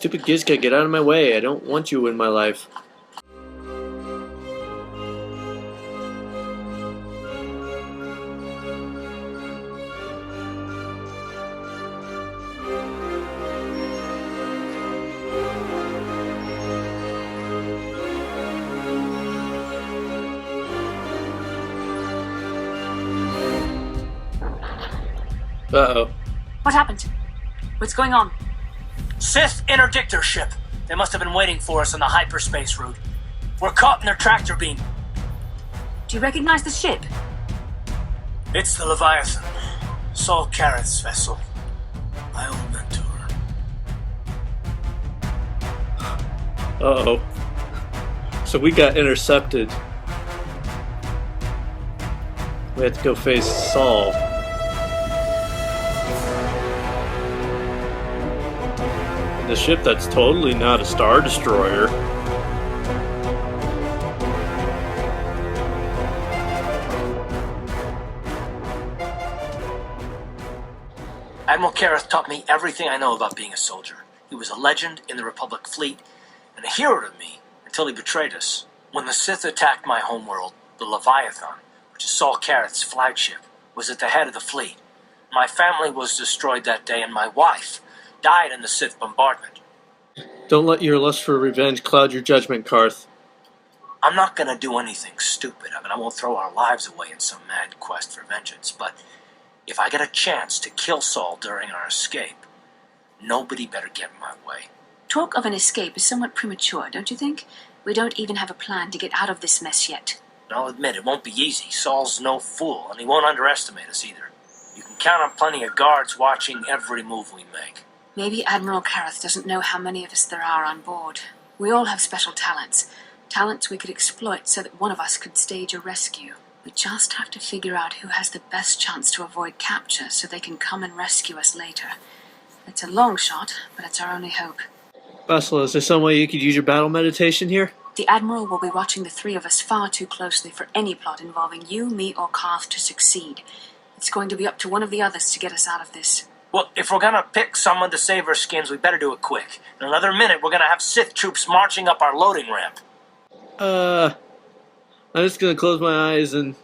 Stupid Gizka, get out of my way. I don't want you in my life. Uh-oh. What happened? What's going on? Sith interdictor ship. They must have been waiting for us on the hyperspace route. We're caught in their tractor beam. Do you recognize the ship? It's the Leviathan. Saul Careth's vessel. My old mentor. Uh-oh. So we got intercepted. We have to go face Saul. The ship that's totally not a Star Destroyer. Admiral Careth taught me everything I know about being a soldier. He was a legend in the Republic fleet, and a hero to me until he betrayed us. When the Sith attacked my homeworld, the Leviathan, which is Saul Careth's flagship, was at the head of the fleet. My family was destroyed that day, and my wife died in the Sith bombardment. Don't let your lust for revenge cloud your judgment, Carth. I'm not going to do anything stupid. I won't throw our lives away in some mad quest for vengeance, but if I get a chance to kill Saul during our escape, nobody better get in my way. Talk of an escape is somewhat premature, don't you think? We don't even have a plan to get out of this mess yet. I'll admit it won't be easy. Saul's no fool, and he won't underestimate us either. You can count on plenty of guards watching every move we make. Maybe Admiral Careth doesn't know how many of us there are on board. We all have special talents. Talents we could exploit so that one of us could stage a rescue. We just have to figure out who has the best chance to avoid capture so they can come and rescue us later. It's a long shot, but it's our only hope. Bastila, is there some way you could use your battle meditation here? The Admiral will be watching the three of us far too closely for any plot involving you, me, or Carth to succeed. It's going to be up to one of the others to get us out of this. Well, if we're gonna pick someone to save our skins, we better do it quick. In another minute, we're gonna have Sith troops marching up our loading ramp. I'm just gonna close my eyes and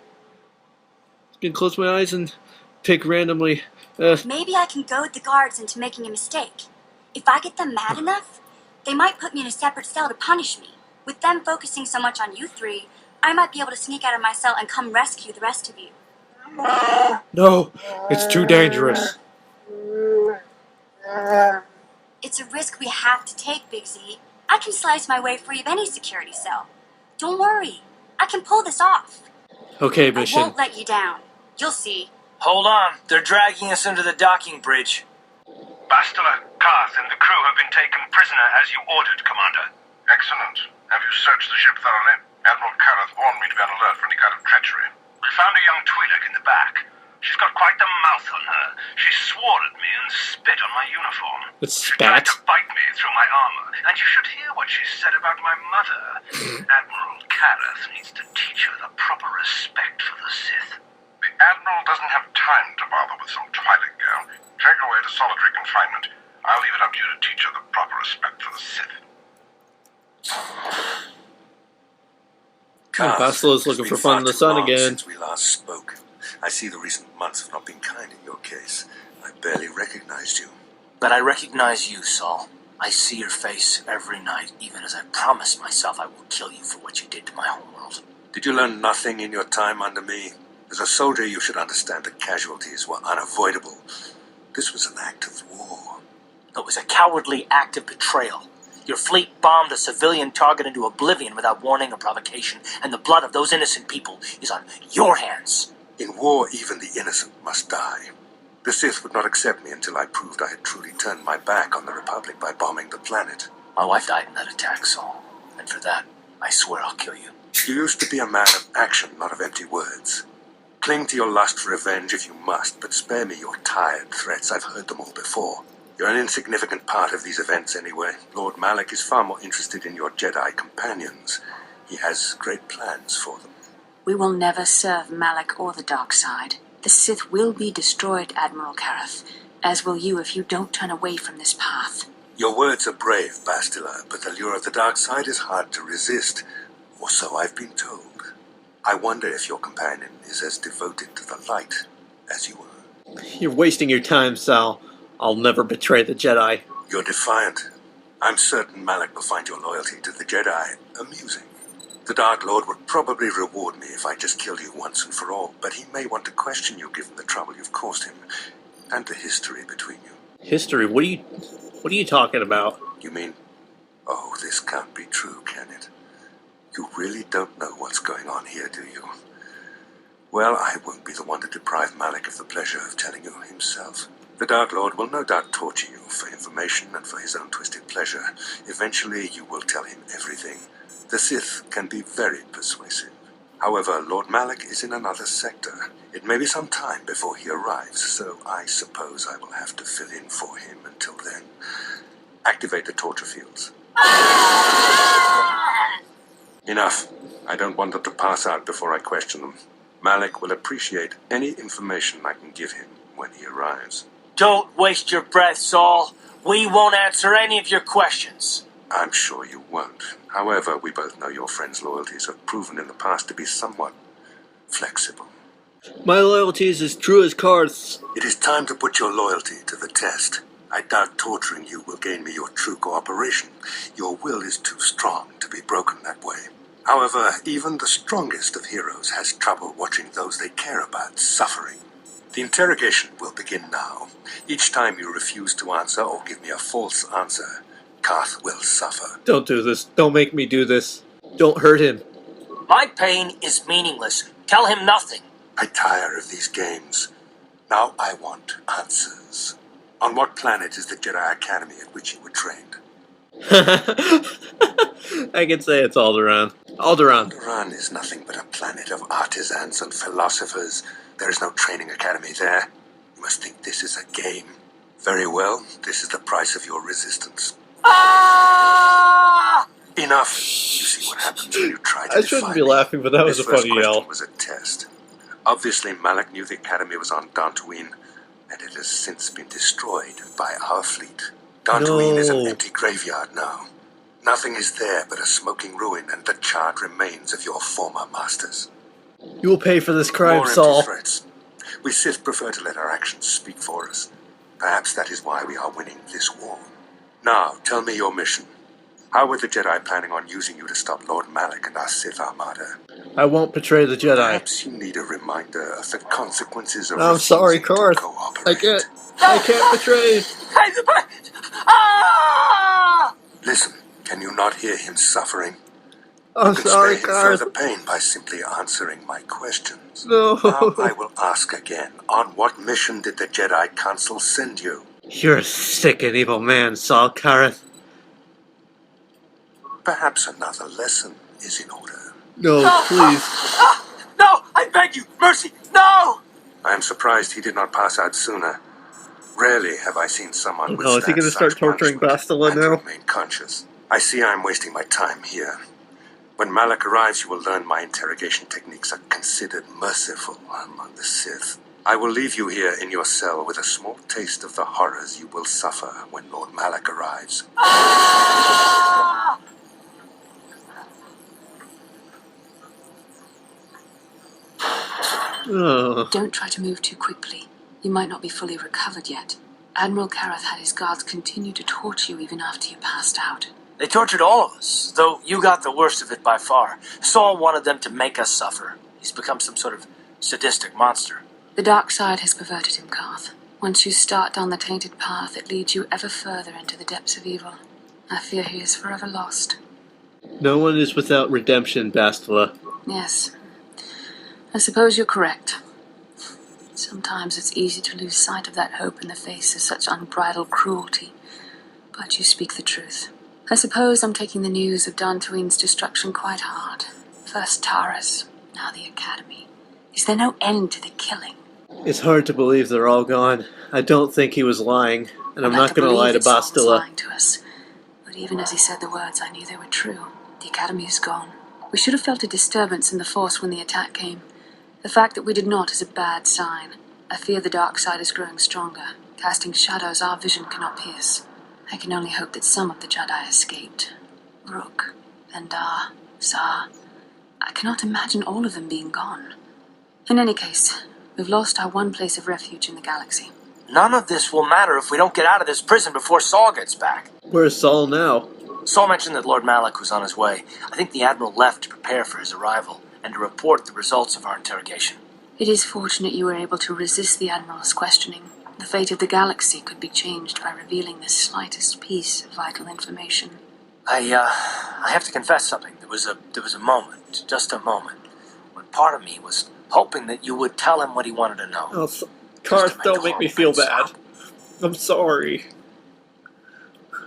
pick randomly. Maybe I can goad the guards into making a mistake. If I get them mad enough, they might put me in a separate cell to punish me. With them focusing so much on you three, I might be able to sneak out of my cell and come rescue the rest of you. No, it's too dangerous. It's a risk we have to take, Big Z. I can slice my way free of any security cell. Don't worry, I can pull this off. Okay, mission. I won't let you down. You'll see. Hold on, they're dragging us into the docking bridge. Bastila, Carth, and the crew have been taken prisoner as you ordered, Commander. Excellent. Have you searched the ship thoroughly? Admiral Careth warned me to be on alert for any kind of treachery. We found a young Twi'lek in the back. She's got quite the mouth on her. She swore at me and spit on my uniform. She tried to bite me through my armor, and you should hear what she said about my mother. Admiral Careth needs to teach her the proper respect for the Sith. The Admiral doesn't have time to bother with some Twi'lek girl. Take her away to solitary confinement. I'll leave it up to you to teach her the proper respect for the Sith. Bastila's looking for fun in the sun again. Since we last spoke, I see the recent months have not been kind in your case. I barely recognized you. But I recognize you, Saul. I see your face every night, even as I promised myself I will kill you for what you did to my homeworld. Did you learn nothing in your time under me? As a soldier, you should understand that casualties were unavoidable. This was an act of war. It was a cowardly act of betrayal. Your fleet bombed a civilian target into oblivion without warning or provocation, and the blood of those innocent people is on your hands. In war, even the innocent must die. The Sith would not accept me until I proved I had truly turned my back on the Republic by bombing the planet. My wife died in that attack, Saul, and for that, I swear I'll kill you. You used to be a man of action, not of empty words. Cling to your lust for revenge if you must, but spare me your tired threats. I've heard them all before. You're an insignificant part of these events anyway. Lord Malak is far more interested in your Jedi companions. He has great plans for them. We will never serve Malak or the dark side. The Sith will be destroyed, Admiral Careth, as will you if you don't turn away from this path. Your words are brave, Bastila, but the lure of the dark side is hard to resist, or so I've been told. I wonder if your companion is as devoted to the light as you are. You're wasting your time, Sal. I'll never betray the Jedi. You're defiant. I'm certain Malak will find your loyalty to the Jedi amusing. The Dark Lord would probably reward me if I just killed you once and for all, but he may want to question you given the trouble you've caused him, and the history between you. History? What are you talking about? You mean, oh, this can't be true, can it? You really don't know what's going on here, do you? Well, I won't be the one to deprive Malak of the pleasure of telling you himself. The Dark Lord will no doubt torture you for information and for his own twisted pleasure. Eventually, you will tell him everything. The Sith can be very persuasive. However, Lord Malak is in another sector. It may be some time before he arrives, so I suppose I will have to fill in for him until then. Activate the torture fields. Enough. I don't want them to pass out before I question them. Malak will appreciate any information I can give him when he arrives. Don't waste your breath, Saul. We won't answer any of your questions. I'm sure you won't. However, we both know your friend's loyalties have proven in the past to be somewhat flexible. My loyalty is as true as Karth's. It is time to put your loyalty to the test. I doubt torturing you will gain me your true cooperation. Your will is too strong to be broken that way. However, even the strongest of heroes has trouble watching those they care about suffering. The interrogation will begin now. Each time you refuse to answer or give me a false answer, Karth will suffer. Don't do this. Don't make me do this. Don't hurt him. My pain is meaningless. Tell him nothing. I tire of these games. Now I want answers. On what planet is the Jedi Academy at which you were trained? I can say it's Alderaan. Alderaan. Alderaan is nothing but a planet of artisans and philosophers. There is no training academy there. You must think this is a game. Very well, this is the price of your resistance. Ah! Enough. You see what happens when you try to I shouldn't defy be me. laughing, but that was This a first funny question yell. was a test. Obviously, Malak knew the academy was on Dantooine, and it has since been destroyed by our fleet. Dantooine is an No. empty graveyard now. Nothing is there but a smoking ruin and the charred remains of your former masters. You will pay for this crime, More empty Saul. threats. We Sith prefer to let our actions speak for us. Perhaps that is why we are winning this war. Now, tell me your mission. How were the Jedi planning on using you to stop Lord Malak and our Sith Armada? I won't betray the Jedi. Perhaps you need a reminder of the consequences of I'm sorry, refusing to Karth. cooperate. I can't betray. Ah! Listen, can you not hear him suffering? I'm You can sorry, spare him further Karth. pain by simply answering my questions. No. Now I will ask again. On what mission did the Jedi Council send you? You're a sick and evil man, Saul Karth. Perhaps another lesson is in order. No, please. No! I beg you! Mercy! No! I am surprised he did not pass out sooner. Rarely have I seen someone Oh, is he withstand gonna start such torturing punishment Bastila and now? remain conscious. I see I am wasting my time here. When Malak arrives, you will learn my interrogation techniques are considered merciful among the Sith. I will leave you here in your cell with a small taste of the horrors you will suffer when Lord Malak arrives. Oh. Don't try to move too quickly. You might not be fully recovered yet. Admiral Kareth had his guards continue to torture you even after you passed out. They tortured all of us, though you got the worst of it by far. Saul wanted them to make us suffer. He's become some sort of sadistic monster. The dark side has perverted him, Karth. Once you start down the tainted path, it leads you ever further into the depths of evil. I fear he is forever lost. No one is without redemption, Bastila. Yes. I suppose you're correct. Sometimes it's easy to lose sight of that hope in the face of such unbridled cruelty. But you speak the truth. I suppose I'm taking the news of Dantooine's destruction quite hard. First Taras, now the Academy. Is there no end to the killing? It's hard to believe they're all gone. I don't think he was lying, and I'm not going to lie to Saul was Bastila. lying to us. But even as he said the words, I knew they were true. The Academy is gone. We should have felt a disturbance in the Force when the attack came. The fact that we did not is a bad sign. I fear the dark side is growing stronger, casting shadows our vision cannot pierce. I can only hope that some of the Jedi escaped. Rook, Vendar, Sar. I cannot imagine all of them being gone. In any case, we've lost our one place of refuge in the galaxy. None of this will matter if we don't get out of this prison before Saul gets back. Where's Saul now? Saul mentioned that Lord Malak was on his way. I think the Admiral left to prepare for his arrival and to report the results of our interrogation. It is fortunate you were able to resist the Admiral's questioning. The fate of the galaxy could be changed by revealing the slightest piece of vital information. I have to confess something. There was a moment, just a moment, when part of me was hoping that you would tell him what he wanted to know. Oh, Karth, don't make me feel bad. I'm sorry.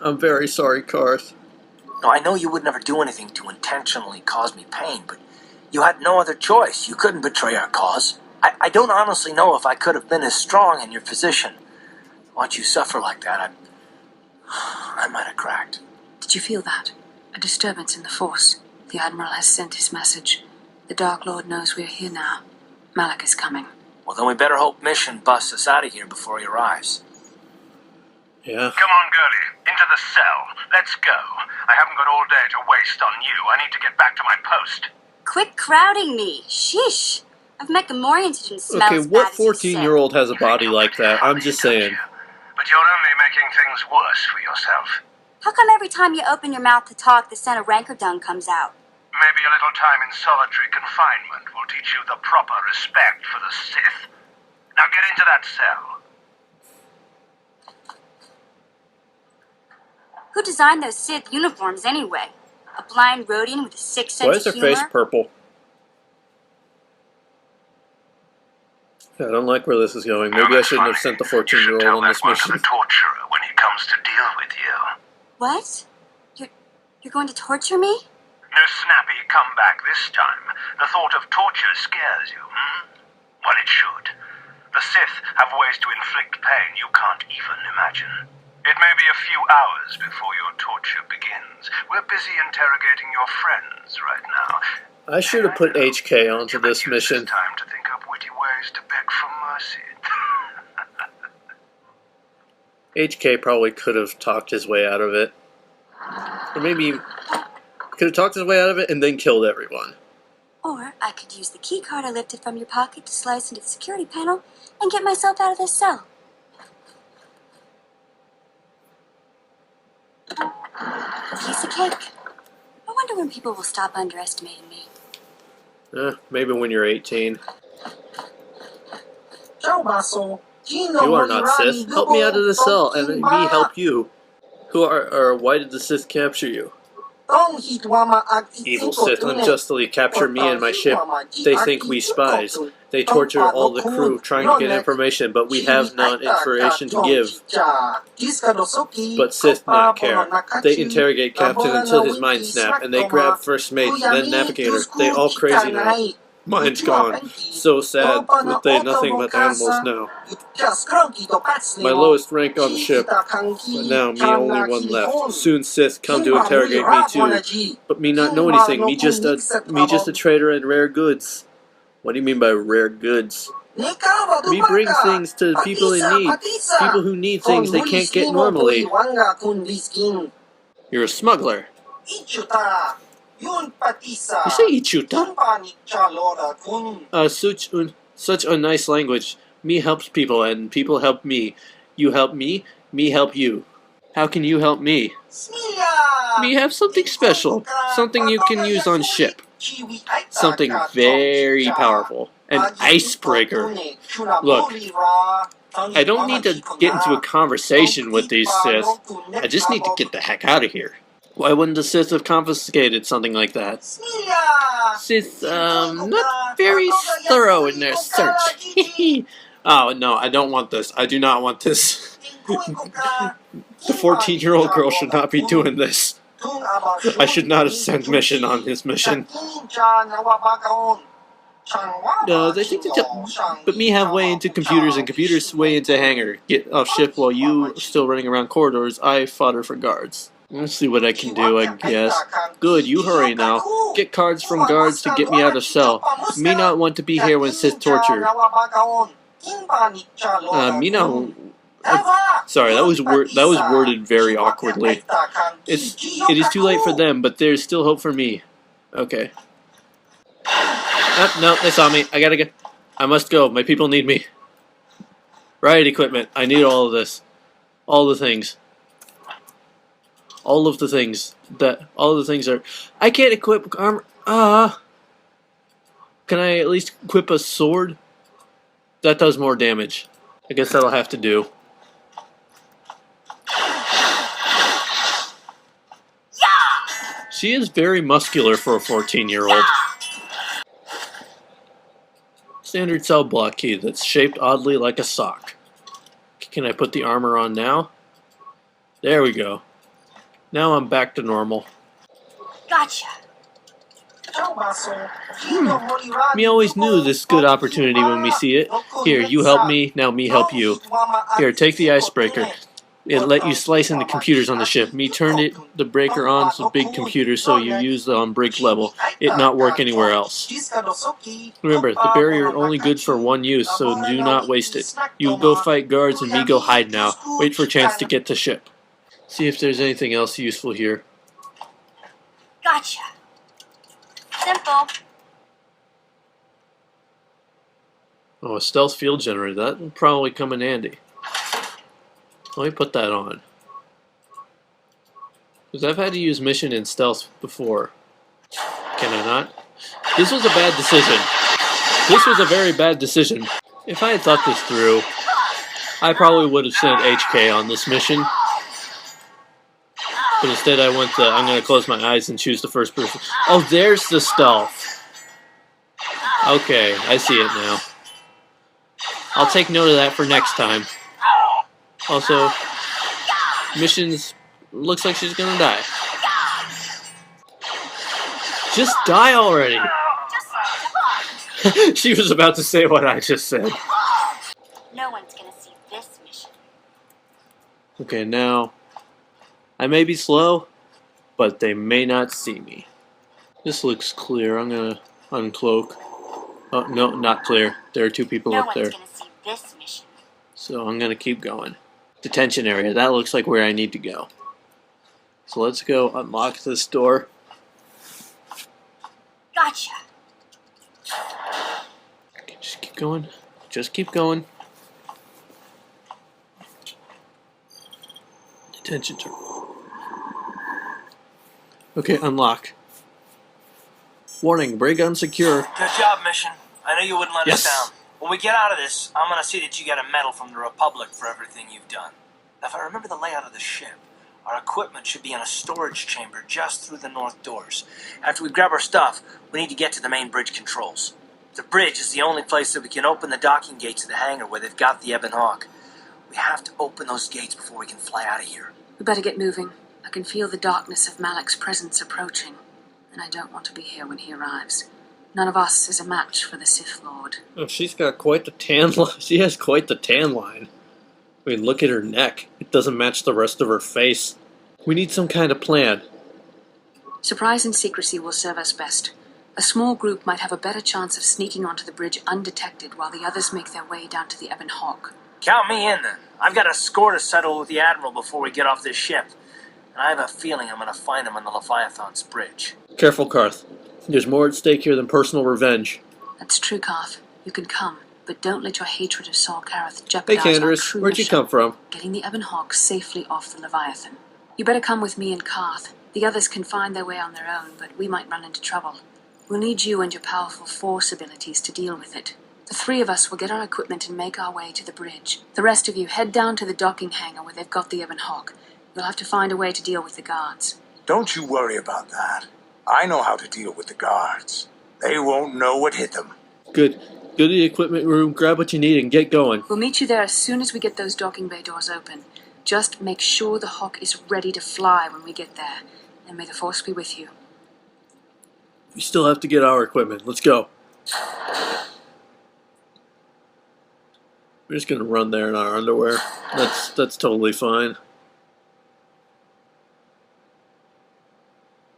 I'm very sorry, Karth. No, I know you would never do anything to intentionally cause me pain, but you had no other choice. You couldn't betray our cause. I don't honestly know if I could have been as strong in your position. Watch you suffer like that, I might have cracked. Did you feel that? A disturbance in the Force. The Admiral has sent his message. The Dark Lord knows we're here now. Malak is coming. Well, then we better hope Mission busts us out of here before he arrives. Yeah. Come on, girlie. Into the cell. Let's go. I haven't got all day to waste on you. I need to get back to my post. Quit crowding me. Sheesh. I've met Gamorreans who didn't smell Okay, as what bad as you said. 14-year-old has a body like that? I'm just saying. But you're only making things worse for yourself. How come every time you open your mouth to talk, the scent of rancor dung comes out? Maybe a little time in solitary confinement will teach you the proper respect for the Sith. Now get into that cell. Who designed those Sith uniforms anyway? A blind Rhodian with a sick sense Why is her of humor? face purple? I don't like where this is going. Maybe I shouldn't have sent the 14-year-old on this mission. The torturer when he comes to deal with you. What? You're going to torture me? No snappy comeback this time. The thought of torture scares you, Well, it should. The Sith have ways to inflict pain you can't even imagine. It may be a few hours before your torture begins. We're busy interrogating your friends right now. I should have put HK onto this mission. It's time to think up witty ways to beg for mercy. HK probably could have talked his way out of it. Or maybe could have talked his way out of it and then killed everyone. Or I could use the key card I lifted from your pocket to slice into the security panel and get myself out of this cell. Piece of cake. I wonder when people will stop underestimating me. Maybe when you're 18. You You are not Sith. Help me out of the cell, and let me help you. Why did the Sith capture you? Evil Sith unjustly capture me and my ship. They think we spies. They torture all the crew trying to get information, but we have none information to give. But Sith not care. They interrogate Captain until his mind snap, and they grab First Mate, then Navigator. They all crazy now. Mine's gone. So sad, but they nothing but animals now. My lowest rank on the ship, but now me only one left. Soon Sith come to interrogate me too. But me not know anything, me just a trader in rare goods. What do you mean by rare goods? Me bring things to people in need. People who need things they can't get normally. You're a smuggler. You say Ichuta? Such a nice language. Me helps people, and people help me. You help me help you. How can you help me? Me have something special. Something you can use on ship. Something very powerful. An icebreaker. Look, I don't need to get into a conversation with these Sith. I just need to get the heck out of here. Why wouldn't the Sith have confiscated something like that? Sith, not very thorough in their search. Oh, no, I don't want this. I do not want this. The 14-year-old girl should not be doing this. I should not have sent Mission on his mission. No, they think but me have way into computers and computers way into hangar. Get off ship while you are still running around corridors. I fodder for guards. Let's see what I can do, I guess. Good, you hurry now. Get cards from guards to get me out of cell. Me not want to be here when Sith torture. Me not Sorry, that was worded very awkwardly. It is too late for them, but there's still hope for me. Okay. No, they saw me. I gotta go. I must go. My people need me. Riot equipment. I need all of this. All the things. All of the things. All of the things are... I can't equip armor. Can I at least equip a sword? That does more damage. I guess that'll have to do. She is very muscular for a 14-year-old. Standard cell block key that's shaped oddly like a sock. Can I put the armor on now? There we go. Now I'm back to normal. Gotcha. Me always knew this good opportunity when we see it. Here, you help me, now me help you. Here, take the icebreaker. It let you slice into computers on the ship. Me turned the breaker on to big computers so you use the on brig level. It not work anywhere else. Remember, the barrier only good for one use, so do not waste it. You go fight guards and me go hide now. Wait for a chance to get to ship. See if there's anything else useful here. Gotcha. Simple. Oh, a stealth field generator. That will probably come in handy. Let me put that on. Because I've had to use mission in stealth before. Can I not? This was a bad decision. This was a very bad decision. If I had thought this through, I probably would have sent HK on this mission. But instead I went I'm going to close my eyes and choose the first person. Oh, there's the stealth. Okay, I see it now. I'll take note of that for next time. Also, missions, looks like she's gonna die. Just die already! She was about to say what I just said. No one's gonna see this mission. Okay, now, I may be slow, but they may not see me. This looks clear. I'm gonna uncloak. Oh, no, not clear. There are two people up there. No one's gonna see this mission. So I'm gonna keep going. Detention area. That looks like where I need to go. So let's go unlock this door. Gotcha. Okay, just keep going. Just keep going. Detention terminal. Okay, unlock. Warning, brig unsecure. Good job, mission. I know you wouldn't let us down. When we get out of this, I'm going to see that you get a medal from the Republic for everything you've done. If I remember the layout of the ship, our equipment should be in a storage chamber just through the north doors. After we grab our stuff, we need to get to the main bridge controls. The bridge is the only place that we can open the docking gates of the hangar where they've got the Ebon Hawk. We have to open those gates before we can fly out of here. We better get moving. I can feel the darkness of Malak's presence approaching, and I don't want to be here when he arrives. None of us is a match for the Sith Lord. Oh, she's got quite the tan line. She has quite the tan line. I mean, look at her neck. It doesn't match the rest of her face. We need some kind of plan. Surprise and secrecy will serve us best. A small group might have a better chance of sneaking onto the bridge undetected while the others make their way down to the Ebon Hawk. Count me in, then. I've got a score to settle with the Admiral before we get off this ship. And I have a feeling I'm going to find him on the Leviathan's bridge. Careful, Karth. There's more at stake here than personal revenge. That's true, Karth. You can come, but don't let your hatred of Saul Kareth jeopardize Hey, our Candace, true where'd you mission, come from? getting the Ebon Hawk safely off the Leviathan. You better come with me and Karth. The others can find their way on their own, but we might run into trouble. We'll need you and your powerful Force abilities to deal with it. The three of us will get our equipment and make our way to the bridge. The rest of you head down to the docking hangar where they've got the Ebon Hawk. You'll have to find a way to deal with the guards. Don't you worry about that. I know how to deal with the guards. They won't know what hit them. Good. Go to the equipment room, grab what you need, and get going. We'll meet you there as soon as we get those docking bay doors open. Just make sure the Hawk is ready to fly when we get there. And may the Force be with you. We still have to get our equipment. Let's go. We're just gonna run there in our underwear. That's totally fine.